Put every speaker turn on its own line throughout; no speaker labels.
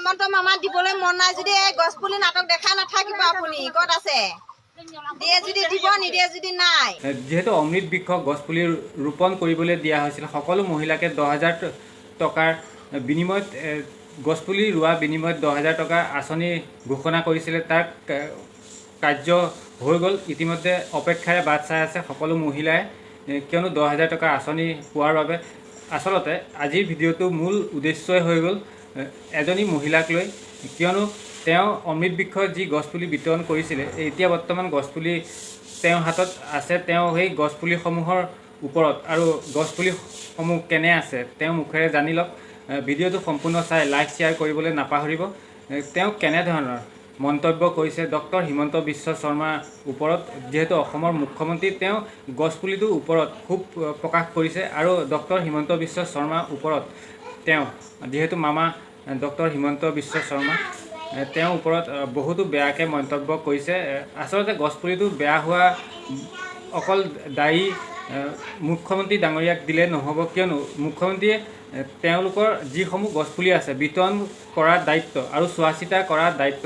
হেমন্ত মামা দিবলৈ মন নাই যদি এই গছপুলি নাটক দেখা নাথাকিব আপুনি ক'ত আছে দিয়ে যদি দিব নিদিয়ে যদি নাই
যেহেতু অমৃত বৃক্ষ গছপুলি ৰোপণ কৰিবলৈ দিয়া হৈছিল সকলো মহিলাকে 10,000 টকাৰ বিনিময়ত গছপুলি ৰোৱা বিনিময়ত 10,000 টকা আঁচনি ঘোষণা কৰিছিলে তাৰ কাৰ্য হৈ গ'ল ইতিমধ্যে অপেক্ষাৰে বাট চাই আছে সকলো মহিলাই কিয়নো 10,000 টকা আঁচনি পোৱাৰ বাবে আচলতে আজিৰ ভিডিঅ'টো মূল উদ্দেশ্যই হৈ গ'ল এজনী মহিলাক লৈ কিয়নো তেওঁ অমৃত বৃক্ষৰ যি গছপুলি বিতৰণ কৰিছিলে এতিয়া বৰ্তমান গছপুলি তেওঁৰ হাতত আছে তেওঁ সেই গছপুলিসমূহৰ ওপৰত আৰু গছপুলিসমূহ কেনে আছে তেওঁ মুখেৰে জানি লওক ভিডিঅ'টো সম্পূৰ্ণ চাই লাইক শ্বেয়াৰ কৰিবলৈ নাপাহৰিব তেওঁ কেনেধৰণৰ মন্তব্য কৰিছে ডক্টৰ হিমন্ত বিশ্ব শৰ্মাৰ ওপৰত যেহেতু অসমৰ মুখ্যমন্ত্ৰী তেওঁ গছপুলিটোৰ ওপৰত খুব প্ৰকাশ কৰিছে আৰু ডক্টৰ হিমন্ত বিশ্ব শৰ্মাৰ ওপৰত তেওঁ যেহেতু মামা ডক্টৰ হিমন্ত বিশ্ব শৰ্মা তেওঁৰ ওপৰত বহুতো বেয়াকৈ মন্তব্য কৰিছে আচলতে গছপুলিটো বেয়া হোৱা অকল দায়ী মুখ্যমন্ত্ৰী ডাঙৰীয়াক দিলে নহ'ব কিয়নো মুখ্যমন্ত্ৰীয়ে তেওঁলোকৰ যিসমূহ গছপুলি আছে বিতৰণ কৰাৰ দায়িত্ব আৰু চোৱা চিতা কৰাৰ দায়িত্ব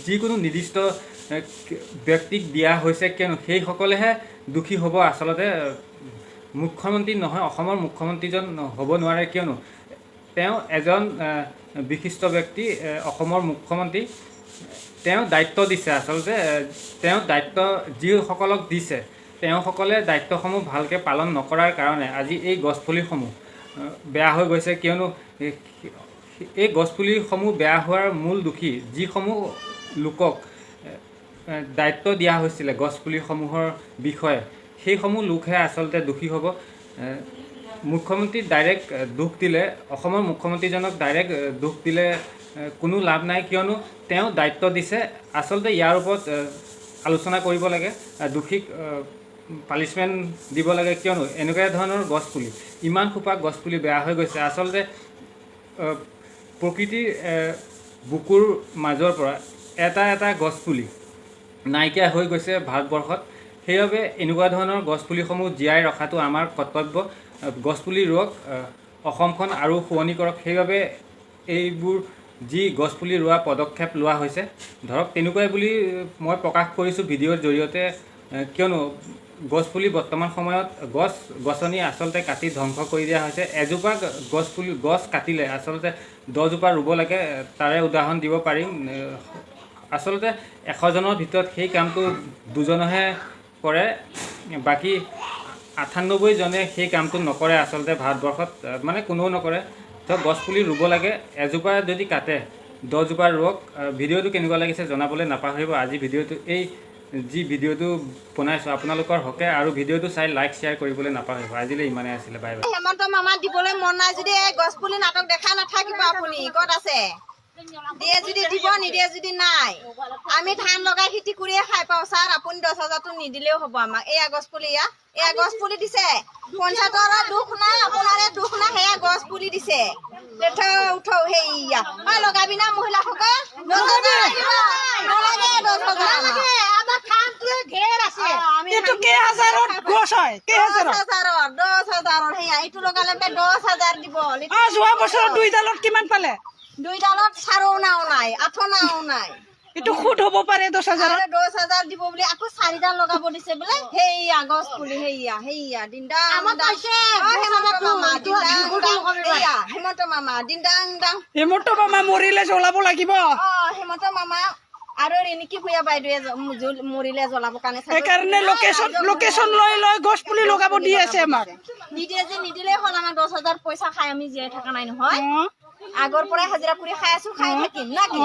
যিকোনো নিৰ্দিষ্ট ব্যক্তিক দিয়া হৈছে কিয়নো সেইসকলেহে দোষী হ'ব আচলতে মুখ্যমন্ত্ৰী নহয় অসমৰ মুখ্যমন্ত্ৰীজন হ'ব নোৱাৰে কিয়নো তেওঁ এজন বিশিষ্ট ব্যক্তি অসমৰ মুখ্যমন্ত্ৰী তেওঁ দায়িত্ব দিছে আচলতে তেওঁ দায়িত্ব যিসকলক দিছে তেওঁসকলে দায়িত্বসমূহ ভালকৈ পালন নকৰাৰ কাৰণে আজি এই গছপুলিসমূহ বেয়া হৈ গৈছে কিয়নো এই গছপুলিসমূহ বেয়া হোৱাৰ মূল দোষী যিসমূহ লোকক দায়িত্ব দিয়া হৈছিলে গছপুলিসমূহৰ বিষয়ে সেইসমূহ লোকহে আচলতে দোষী হ'ব মুখ্যমন্ত্ৰীক ডাইৰেক্ট দুখ দিলে অসমৰ মুখ্যমন্ত্ৰীজনক ডাইৰেক্ট দুখ দিলে কোনো লাভ নাই কিয়নো তেওঁ দায়িত্ব দিছে আচলতে ইয়াৰ ওপৰত আলোচনা কৰিব লাগে দোষীক পানিছমেণ্ট দিব লাগে কিয়নো এনেকুৱা ধৰণৰ গছপুলি ইমান খোপা গছপুলি বেয়া হৈ গৈছে আচলতে প্ৰকৃতিৰ বুকুৰ মাজৰ পৰা এটা এটা গছপুলি নাইকিয়া হৈ গৈছে ভাৰতবৰ্ষত সেইবাবে এনেকুৱা ধৰণৰ গছপুলিসমূহ জীয়াই ৰখাটো আমাৰ কৰ্তব্য গছপুলি ৰোৱক অসমখন আৰু শুৱনি কৰক সেইবাবে এইবোৰ যি গছপুলি ৰোৱা পদক্ষেপ লোৱা হৈছে ধৰক তেনেকুৱাই বুলি মই প্ৰকাশ কৰিছোঁ ভিডিঅ'ৰ জৰিয়তে কিয়নো গছপুলি বৰ্তমান সময়ত গছনি আচলতে কাটি ধ্বংস কৰি দিয়া হৈছে এজোপা গছ কাটিলে আচলতে 10জোপা ৰুব লাগে তাৰে উদাহৰণ দিব পাৰিম আচলতে 100জনৰ ভিতৰত সেই কামটো 2জনেহে কৰে বাকী 98জনে সেই কামটো নকৰে আচলতে ভাৰতবৰ্ষত মানে কোনেও নকৰে তো গছপুলি ৰুব লাগে এজোপা যদি কাটে 10জোপা ৰুৱক ভিডিঅ'টো কেনেকুৱা লাগিছে জনাবলৈ নাপাহৰিব আজি ভিডিঅ'টো এই যি ভিডিঅ'টো বনাইছোঁ আপোনালোকৰ হকে আৰু ভিডিঅ'টো চাই লাইক শ্বেয়াৰ কৰিবলৈ নাপাহৰিব আজিলৈ ইমানেই আছিলে বাই বাই
হেমন্ত মামা দিবলৈ মন নাই যদি এই গছপুলি নাটক দেখা নাথাকিব আপুনি ক'ত আছে দিয়ে যদি দিব নিদিয়ে যদি নাই আমি ধান লগাই খেতি কৰিয়ে খাই পাওঁ ছাৰ আপুনি 10,000টো নিদিলেও হ'ব আমাক এয়া গছপুলি এয়া গছপুলি দিছে পঞ্চায়তৰ দুখ নাই আপোনাৰে দুখ নাই সেয়া গছপুলি দিছে উঠৌ সেয়া লগাবি না মহিলাসকল দুইডালত চাৰনাও নাই আঠনাও নাই
এইটো খুদ হ'ব পাৰে
10,000 দিব বুলি আকৌ 4ডাল লগাব দিছে বোলে সেইয়া গছ পুলি সেইয়া দিনদাং হেমন্ত মামা দিনদাং দাং
হেমন্ত মামা মৰিলে জ্বলাব লাগিব
হেমন্ত মামা আৰু ৰেণিকি ভূঞা বাইদেৱে মৰিলে জ্বলাব কাৰণে
সেইকাৰণে লোকেশ্যন লৈ লৈ গছ পুলি লগাব দি আছে আমাক
নিদিয়ে যে নিদিলে হ'ল আমাক 10,000 পইচা খাই আমি জীয়াই থকা নাই নহয় আগৰ পৰাই হাজিৰা কৰি খাই আছো খাই থাকিম না কি